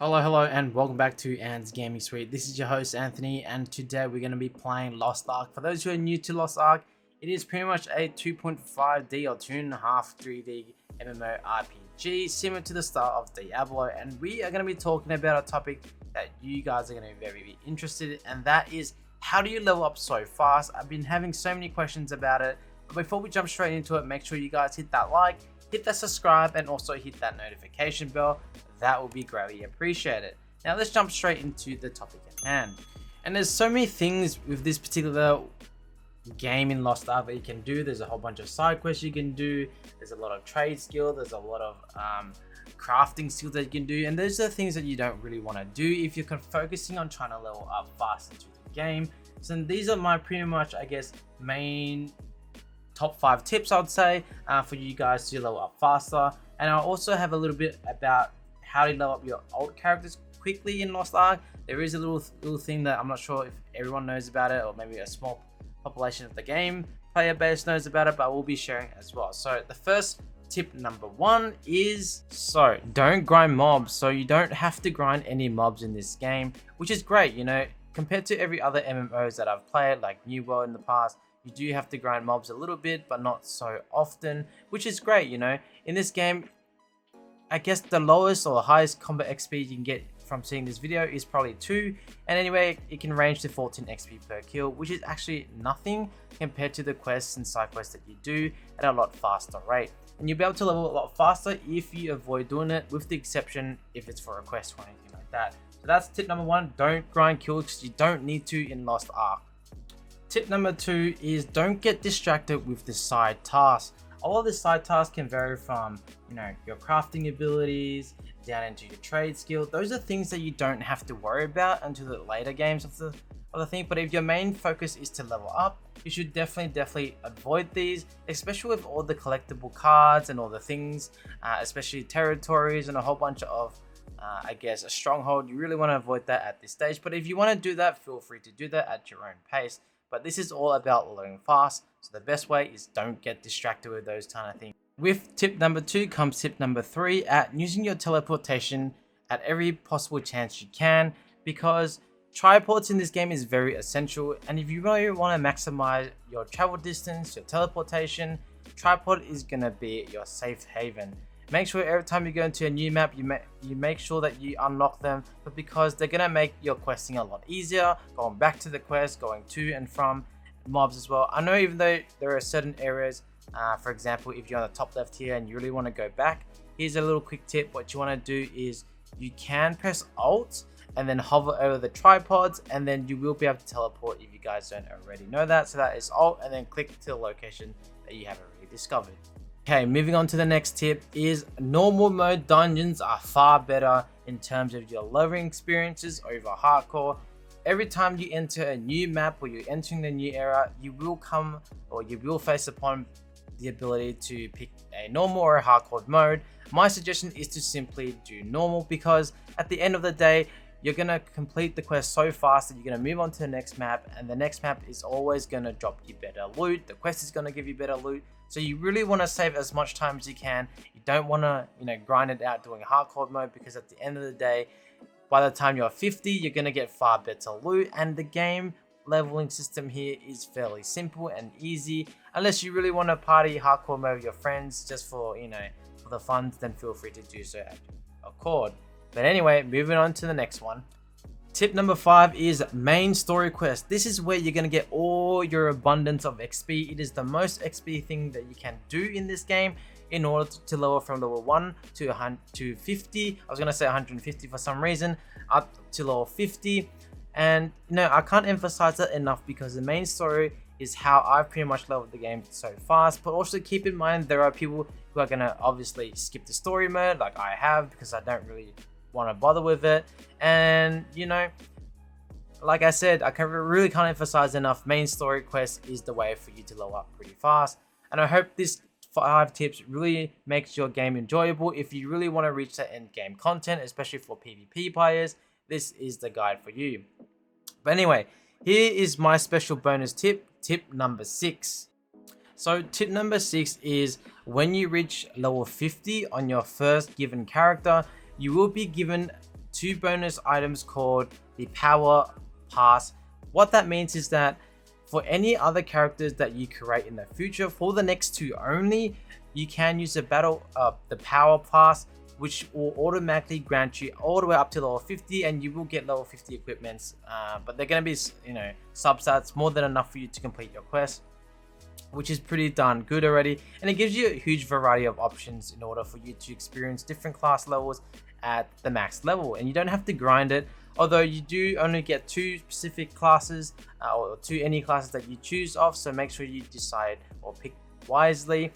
Hello, and welcome back to Anne's Gaming Suite. This is your host, Anthony, and today we're going to be playing Lost Ark. For those who are new to Lost Ark, it is pretty much a 2.5D or 2.5 3D MMORPG, similar to the style of Diablo, and we are going to be talking about a topic that you guys are going to be very interested in, and that is, how do you level up so fast? I've been having so many questions about it, but before we jump straight into it, make sure you guys hit that like, hit that subscribe, and also hit that notification bell. That will be greatly appreciated. Now let's jump straight into the topic at hand. And there's so many things with this particular game in Lost Ark that you can do. There's a whole bunch of side quests you can do. There's a lot of trade skill. There's a lot of crafting skills that you can do. And those are the things that you don't really want to do if you're focusing on trying to level up fast into the game. So these are my pretty much, I guess, main top 5 tips I would say for you guys to level up faster. And I also have a little bit about how to level up your old characters quickly in Lost Ark. There is a little thing that I'm not sure if everyone knows about it, or maybe a small population of the game player base knows about it, but I will be sharing as well. So the first tip number 1 is, don't grind mobs. So you don't have to grind any mobs in this game, which is great, you know, compared to every other MMOs that I've played, like New World in the past. You do have to grind mobs a little bit, but not so often, which is great, you know. In this game, I guess the lowest or highest combat XP you can get from seeing this video is probably 2, and anyway, it can range to 14 XP per kill, which is actually nothing compared to the quests and side quests that you do at a lot faster rate. And you'll be able to level a lot faster if you avoid doing it, with the exception if it's for a quest or anything like that. So that's tip number 1, don't grind kills because you don't need to in Lost Ark. Tip number 2 is, don't get distracted with the side tasks. All of the side tasks can vary from, you know, your crafting abilities down into your trade skill. Those are things that you don't have to worry about until the later games of the thing. But if your main focus is to level up, you should definitely avoid these, especially with all the collectible cards and all the things, especially territories and a whole bunch of I guess a stronghold. You really want to avoid that at this stage. But if you want to do that, feel free to do that at your own pace. But this is all about learning fast, so the best way is don't get distracted with those kind of things. With tip number 2 comes tip number 3, at using your teleportation at every possible chance you can, because triports in this game is very essential, and if you really want to maximize your travel distance, your teleportation, tripod is going to be your safe haven. Make sure every time you go into a new map, you make sure that you unlock them, but because they're going to make your questing a lot easier, going back to the quest, going to and from mobs as well. I know even though there are certain areas, for example, if you're on the top left here and you really want to go back, here's a little quick tip. What you want to do is you can press Alt and then hover over the tripods, and then you will be able to teleport if you guys don't already know that. So that is Alt and then click to the location that you have already discovered. Okay, moving on to the next tip is, normal mode dungeons are far better in terms of your leveling experiences over hardcore. Every time you enter a new map or you're entering the new era, you will face upon the ability to pick a normal or a hardcore mode. My suggestion is to simply do normal, because at the end of the day, you're going to complete the quest so fast that you're going to move on to the next map, and the next map is always going to drop you better loot. The quest is going to give you better loot. So you really want to save as much time as you can. You don't want to, you know, grind it out doing hardcore mode, because at the end of the day, by the time you're 50, you're going to get far better loot, and the game leveling system here is fairly simple and easy. Unless you really want to party hardcore mode with your friends just for, you know, for the fun, then feel free to do so at your accord. But anyway, moving on to the next one. Tip number 5 is main story quest. This is where you're going to get all your abundance of XP. It is the most XP thing that you can do in this game in order to level from level 1 to 50. I was going to say 150 for some reason, up to level 50. And you know, I can't emphasize that enough, because the main story is how I've pretty much leveled the game so fast. But also keep in mind, there are people who are going to obviously skip the story mode, like I have, because I don't really want to bother with it. And you know, like I said, I really can't emphasize enough, main story quest is the way for you to level up pretty fast. And I hope this 5 tips really makes your game enjoyable. If you really want to reach that end game content, especially for PvP players, this is the guide for you. But anyway, here is my special bonus tip, tip number 6. So tip number 6 is, when you reach level 50 on your first given character, you will be given 2 bonus items called the Power Pass. What that means is that for any other characters that you create in the future, for the next 2 only, you can use the Power Pass, which will automatically grant you all the way up to level 50, and you will get level 50 equipments. But they're going to be, substats more than enough for you to complete your quest, which is pretty darn good already. And it gives you a huge variety of options in order for you to experience different class levels at the max level, and you don't have to grind it. Although you do only get 2 specific classes, or 2 any classes that you choose of, so make sure you decide or pick wisely.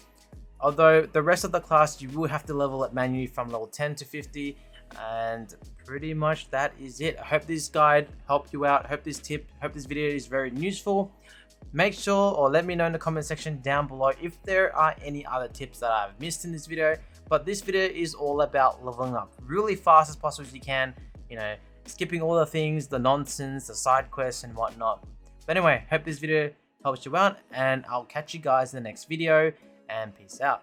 Although the rest of the class you will have to level it manually from level 10 to 50, and pretty much that is it. I hope this guide helped you out. I hope this video is very useful. Make sure or let me know in the comment section down below if there are any other tips that I've missed in this video. But this video is all about leveling up really fast as possible as you can, skipping all the things, the nonsense, the side quests and whatnot. But anyway, hope this video helps you out, and I'll catch you guys in the next video, and peace out.